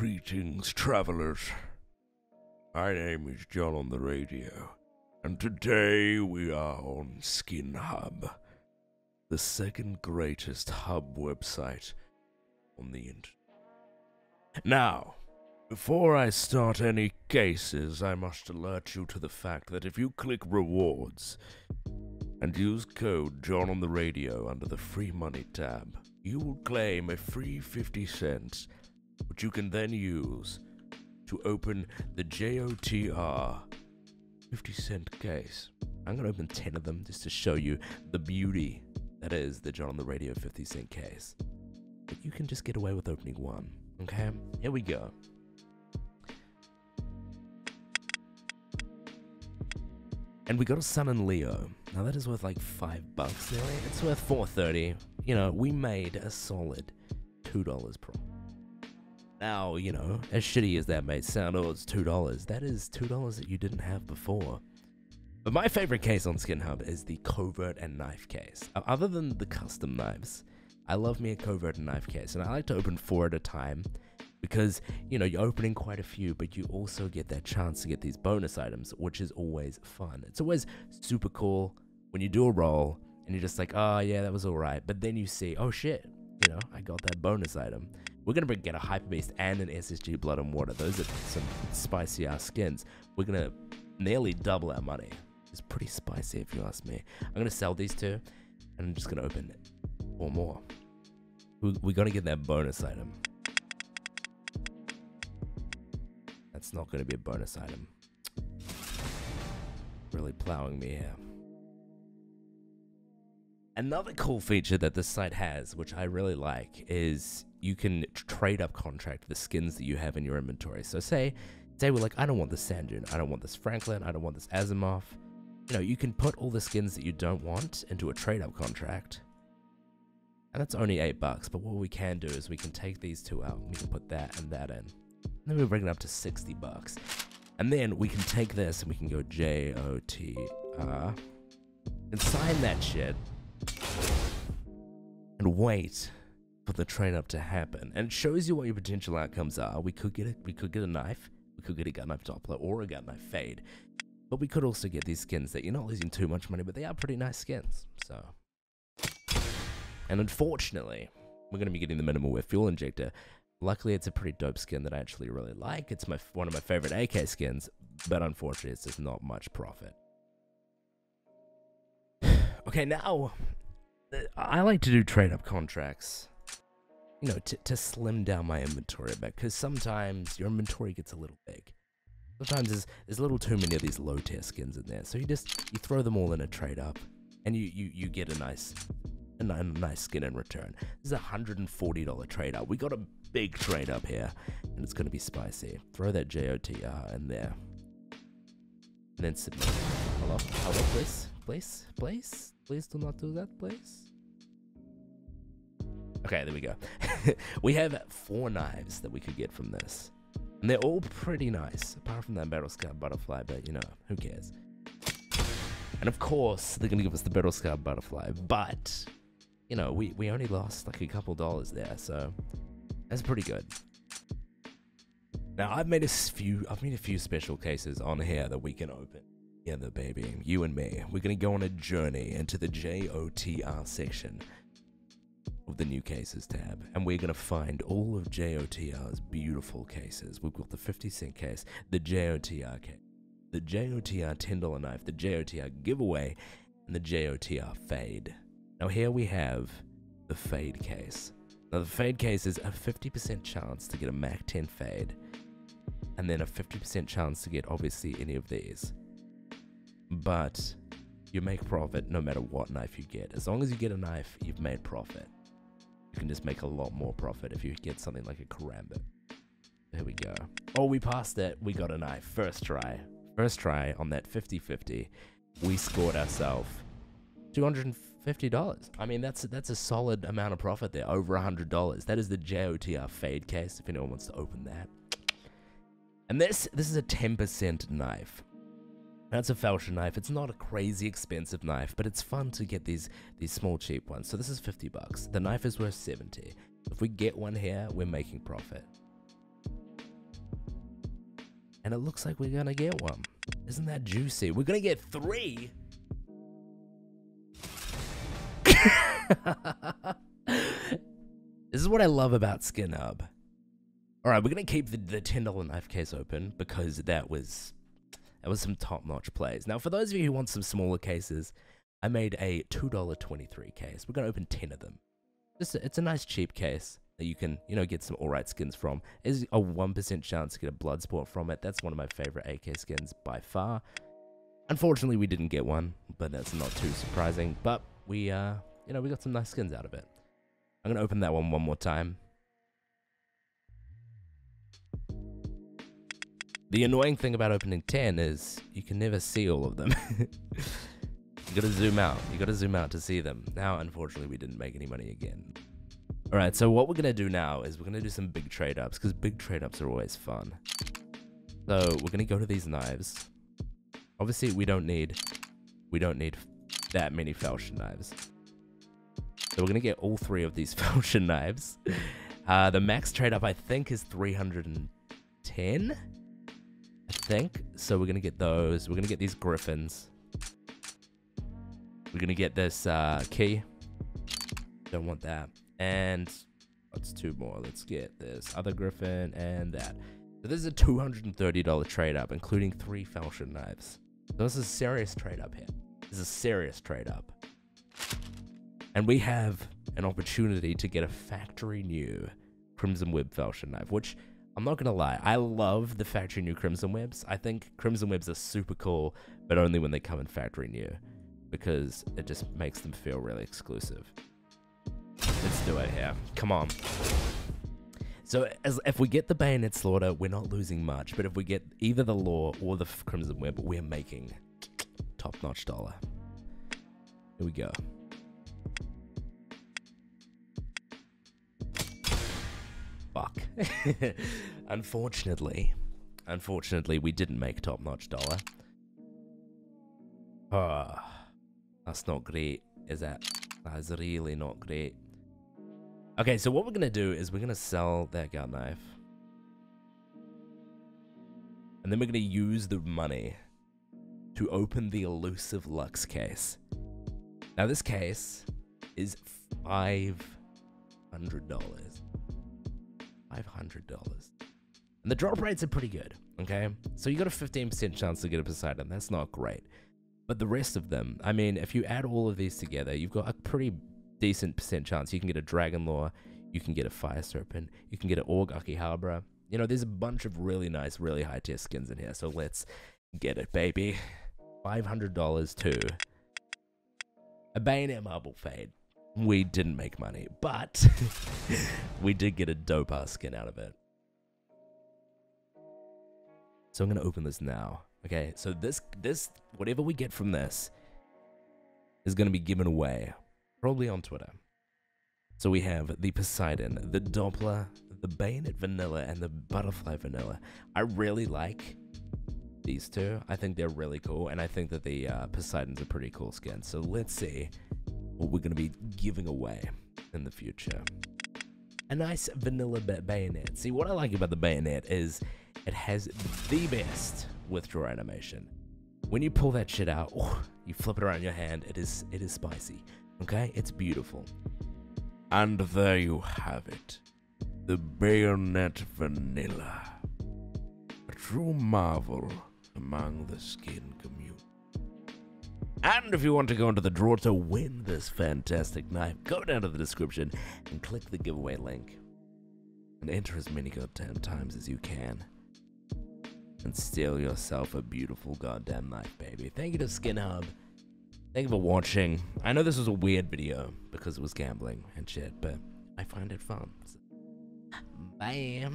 Greetings, travelers. My name is John on the radio, and today we are on Skin Hub, the second greatest hub website on the internet. Now, before I start any cases, I must alert you to the fact that if you click rewards and use code John on the radio under the free money tab, you will claim a free 50 cents, which you can then use to open the JOTR 50-cent case. I'm going to open 10 of them just to show you the beauty that is the John on the Radio 50-cent case. But you can just get away with opening one, okay? Here we go. And we got a Sun and Leo. Now that is worth like $5 nearly. It's worth $4.30. You know, we made a solid $2 profit. Now, you know, as shitty as that may sound, oh, it's $2. That is $2 that you didn't have before. But my favorite case on Skin Hub is the covert and knife case. Other than the custom knives, I love me a covert and knife case, and I like to open 4 at a time because, you know, you're opening quite a few, but you also get that chance to get these bonus items, which is always fun. It's always super cool when you do a roll and you're just like, oh yeah, that was alright, but then you see, oh shit, you know, I got that bonus item. We're going to get a Hyper Beast and an SSG Blood and Water. Those are some spicy ass skins. We're going to nearly double our money. It's pretty spicy if you ask me. I'm going to sell these 2 and I'm just going to open 4 more. We got to get that bonus item. That's not going to be a bonus item. Really plowing me here. Another cool feature that this site has, which I really like, is you can trade up contract the skins that you have in your inventory. So say we're like, I don't want this Sand Dune, I don't want this Franklin, I don't want this Asimov. You know, you can put all the skins that you don't want into a trade up contract. And that's only $8, but what we can do is we can take these 2 out, and we can put that and that in. And then we bring it up to $60. And then we can take this and we can go JOTR and sign that shit and wait for the trade up to happen. And it shows you what your potential outcomes are. We could get a knife, we could get a gut knife Doppler or a gut knife Fade. But we could also get these skins that you're not losing too much money, but they are pretty nice skins. So, and unfortunately, we're going to be getting the Minimal Wear Fuel Injector. Luckily, it's a pretty dope skin that I actually really like. It's one of my favorite AK skins, but unfortunately, it's just not much profit. Okay, now, I like to do trade-up contracts, you know, to slim down my inventory a bit, because sometimes your inventory gets a little big. Sometimes there's a little too many of these low-tier skins in there, so you throw them all in a trade-up, and you get a nice skin in return. This is a $140 trade-up. We got a big trade-up here, and it's going to be spicy. Throw that JOTR in there. And then submit. Hello, please? Please do not do that, please. Okay, there we go. We have 4 knives that we could get from this. And they're all pretty nice, apart from that Battle Scar Butterfly, but you know, who cares? And of course, they're going to give us the Battle Scar Butterfly, but, you know, we only lost like a couple dollars there, so that's pretty good. Now, I've made a few special cases on here that we can open. Yeah, the baby, you and me. We're going to go on a journey into the JOTR section of the new cases tab, and we're going to find all of JOTR's beautiful cases. We've got the 50-cent case, the JOTR case, the JOTR $10 knife, the JOTR giveaway, and the JOTR Fade. Now here we have the Fade case. Now the Fade case is a 50% chance to get a MAC 10 Fade, and then a 50% chance to get obviously any of these. But you make profit no matter what knife you get. As long as you get a knife, you've made profit. You can just make a lot more profit if you get something like a Karambit. There we go. Oh, we passed it. We got a knife. First try. First try on that 50-50. We scored ourselves $250. I mean, that's a solid amount of profit there. Over $100. That is the JOTR Fade case, if anyone wants to open that. And this is a 10% knife. That's a Falchion knife. It's not a crazy expensive knife, but it's fun to get these small cheap ones. So this is $50. The knife is worth $70. If we get one here, we're making profit. And it looks like we're gonna get one. Isn't that juicy? We're gonna get 3. This is what I love about Skin Hub. Alright, we're gonna keep the $10 knife case open because that was some top-notch plays. Now, for those of you who want some smaller cases, I made a $2.23 case. We're gonna open 10 of them. It's a nice cheap case that you can, get some alright skins from. There's a 1% chance to get a Bloodsport from it. That's one of my favorite AK skins by far. Unfortunately, we didn't get one, but that's not too surprising. But we got some nice skins out of it. I'm gonna open that one more time. The annoying thing about opening 10 is you can never see all of them. You gotta zoom out. You gotta zoom out to see them. Now, unfortunately, we didn't make any money again. Alright, so what we're gonna do now is we're gonna do some big trade-ups, because big trade-ups are always fun. So, we're gonna go to these knives. Obviously, we don't need that many falchion knives. So we're gonna get all 3 of these falchion knives. The max trade-up, I think, is 310? I think. So we're gonna get those. We're gonna get these griffins. We're gonna get this key. Don't want that. And what's 2 more? Let's get this other griffin and that. So this is a $230 trade up, including 3 falchion knives. So this is a serious trade up here. This is a serious trade up. And we have an opportunity to get a factory new Crimson Web falchion knife, which I'm not gonna lie, I love the factory new Crimson Webs. I think Crimson Webs are super cool, but only when they come in factory new, because it just makes them feel really exclusive. Let's do it here. Come on. So if we get the Bayonet Slaughter, we're not losing much, but if we get either the Law or the Crimson Web, we're making top-notch dollar. Here we go. Fuck. Unfortunately, we didn't make top-notch dollar. That's not great, is that? That's really not great. Okay, so what we're gonna do is we're gonna sell that gut knife. And then we're gonna use the money to open the elusive Lux case. Now this case is $500. $500. And the drop rates are pretty good, okay? So you got a 15% chance to get a Poseidon. That's not great. But the rest of them, I mean, if you add all of these together, you've got a pretty decent percent chance. You can get a Dragon Law, you can get a Fire Serpent, you can get an Org Akihabara. You know, there's a bunch of really nice, really high tier skins in here. So let's get it, baby. $500 to a Bayonet Marble Fade. We didn't make money, but we did get a dope-ass skin out of it. So I'm going to open this now. Okay, so this, whatever we get from this is going to be given away, probably on Twitter. So we have the Poseidon, the Doppler, the Bayonet Vanilla, and the Butterfly Vanilla. I really like these 2. I think they're really cool, and I think that the Poseidon's a pretty cool skin. So let's see what we're going to be giving away in the future. A nice vanilla bayonet. See, what I like about the bayonet is it has the best withdraw animation. When you pull that shit out, you flip it around your hand, it is spicy. Okay? It's beautiful. And there you have it. The Bayonet Vanilla. A true marvel among the skin community. And if you want to go into the draw to win this fantastic knife, go down to the description and click the giveaway link. And enter as many goddamn times as you can. And steal yourself a beautiful goddamn knife, baby. Thank you to Skin Hub. Thank you for watching. I know this was a weird video because it was gambling and shit, but I find it fun. So, bye.